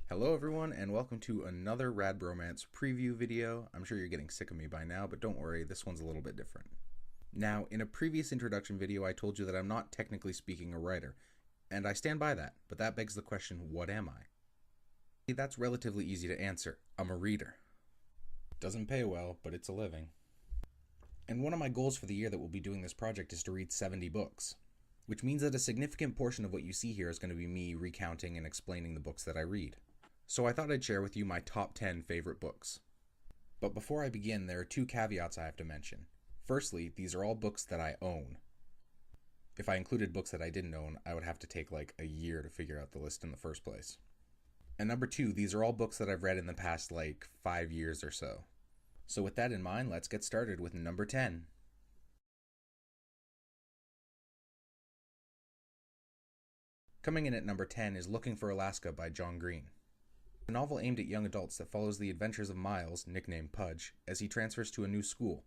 Hello everyone and welcome to another Rad Bromance preview video. I'm sure you're getting sick of me by now, but don't worry, this one's a little bit different. Now, in a previous introduction video I told you that I'm not technically speaking a writer, and I stand by that, but that begs the question, what am I? That's relatively easy to answer. I'm a reader. Doesn't pay well, but it's a living. And one of my goals for the year that we'll be doing this project is to read 70 books, which means that a significant portion of what you see here is going to be me recounting and explaining the books that I read. So I thought I'd share with you my top 10 favorite books. But before I begin, there are two caveats I have to mention. Firstly, these are all books that I own. If I included books that I didn't own, I would have to take like a year to figure out the list in the first place. And number two, these are all books that I've read in the past like 5 years or so. So with that in mind, let's get started with number 10. Coming in at number 10 is Looking for Alaska by John Green. A novel aimed at young adults that follows the adventures of Miles, nicknamed Pudge, as he transfers to a new school.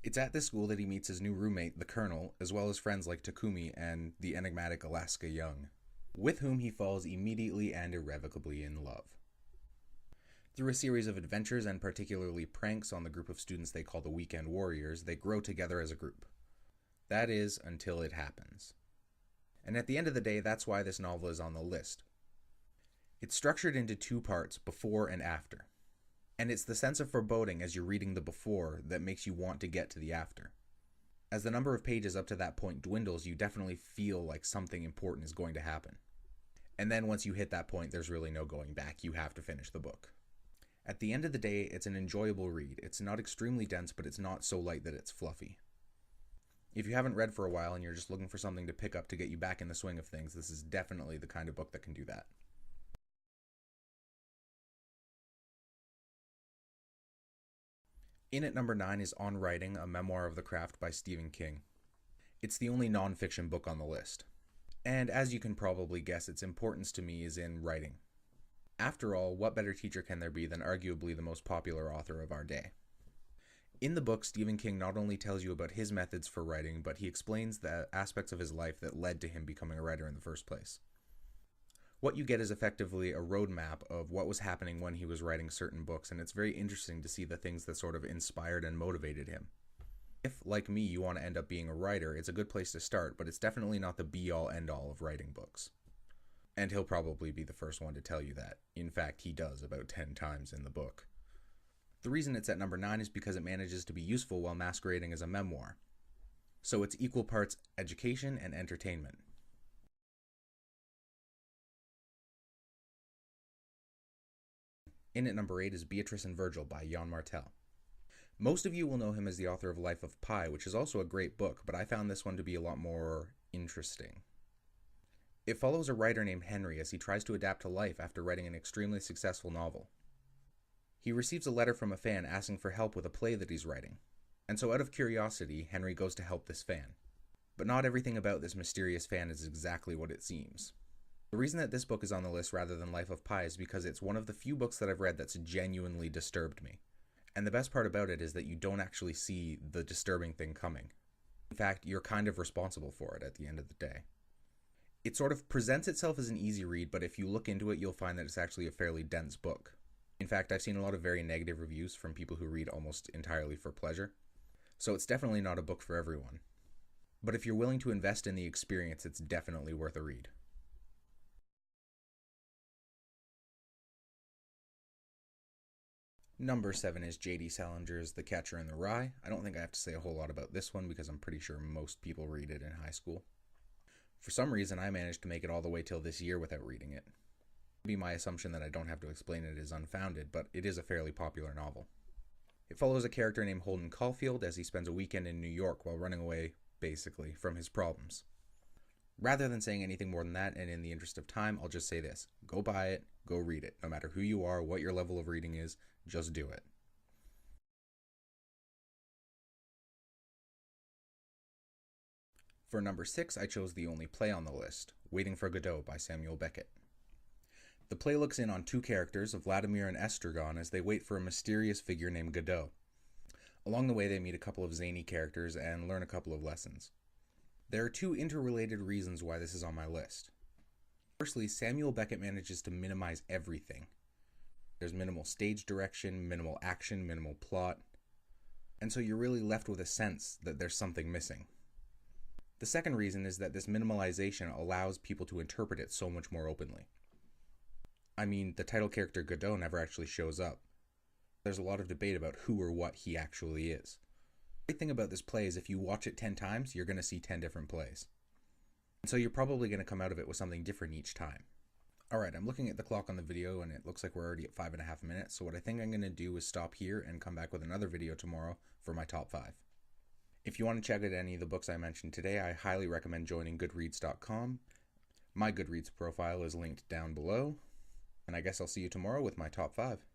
It's at this school that he meets his new roommate, the Colonel, as well as friends like Takumi and the enigmatic Alaska Young, with whom he falls immediately and irrevocably in love. Through a series of adventures and particularly pranks on the group of students they call the Weekend Warriors, they grow together as a group. That is, until it happens. And at the end of the day, that's why this novel is on the list. It's structured into two parts, before and after. And it's the sense of foreboding as you're reading the before that makes you want to get to the after. As the number of pages up to that point dwindles, you definitely feel like something important is going to happen. And then once you hit that point, there's really no going back. You have to finish the book. At the end of the day, it's an enjoyable read. It's not extremely dense, but it's not so light that it's fluffy. If you haven't read for a while and you're just looking for something to pick up to get you back in the swing of things, this is definitely the kind of book that can do that. In at number 9 is On Writing, a Memoir of the Craft by Stephen King. It's the only nonfiction book on the list. And as you can probably guess, its importance to me is in writing. After all, what better teacher can there be than arguably the most popular author of our day? In the book, Stephen King not only tells you about his methods for writing, but he explains the aspects of his life that led to him becoming a writer in the first place. What you get is effectively a roadmap of what was happening when he was writing certain books, and it's very interesting to see the things that sort of inspired and motivated him. If, like me, you want to end up being a writer, it's a good place to start, but it's definitely not the be-all, end-all of writing books. And he'll probably be the first one to tell you that. In fact, he does about 10 times in the book. The reason it's at number 9 is because it manages to be useful while masquerading as a memoir. So it's equal parts education and entertainment. In at number 8 is Beatrice and Virgil by Yann Martel. Most of you will know him as the author of Life of Pi, which is also a great book, but I found this one to be a lot more interesting. It follows a writer named Henry as he tries to adapt to life after writing an extremely successful novel. He receives a letter from a fan asking for help with a play that he's writing, and so out of curiosity, Henry goes to help this fan. But not everything about this mysterious fan is exactly what it seems. The reason that this book is on the list rather than Life of Pi is because it's one of the few books that I've read that's genuinely disturbed me. And the best part about it is that you don't actually see the disturbing thing coming. In fact, you're kind of responsible for it at the end of the day. It sort of presents itself as an easy read, but if you look into it, you'll find that it's actually a fairly dense book. In fact, I've seen a lot of very negative reviews from people who read almost entirely for pleasure. So it's definitely not a book for everyone. But if you're willing to invest in the experience, it's definitely worth a read. Number 7 is J.D. Salinger's The Catcher in the Rye. I don't think I have to say a whole lot about this one because I'm pretty sure most people read it in high school. For some reason, I managed to make it all the way till this year without reading it. Maybe my assumption that I don't have to explain it is unfounded, but it is a fairly popular novel. It follows a character named Holden Caulfield as he spends a weekend in New York while running away, basically, from his problems. Rather than saying anything more than that, and in the interest of time, I'll just say this. Go buy it, go read it. No matter who you are, what your level of reading is, just do it. For number 6, I chose the only play on the list, Waiting for Godot by Samuel Beckett. The play looks in on two characters, Vladimir and Estragon, as they wait for a mysterious figure named Godot. Along the way, they meet a couple of zany characters and learn a couple of lessons. There are two interrelated reasons why this is on my list. Firstly, Samuel Beckett manages to minimize everything. There's minimal stage direction, minimal action, minimal plot, and so you're really left with a sense that there's something missing. The second reason is that this minimalization allows people to interpret it so much more openly. I mean, the title character Godot never actually shows up. There's a lot of debate about who or what he actually is. The great thing about this play is if you watch it 10 times, you're going to see 10 different plays. And so you're probably going to come out of it with something different each time. Alright, I'm looking at the clock on the video and it looks like we're already at 5.5 minutes, so what I think I'm going to do is stop here and come back with another video tomorrow for my top 5. If you want to check out any of the books I mentioned today, I highly recommend joining Goodreads.com. My Goodreads profile is linked down below, and I guess I'll see you tomorrow with my top 5.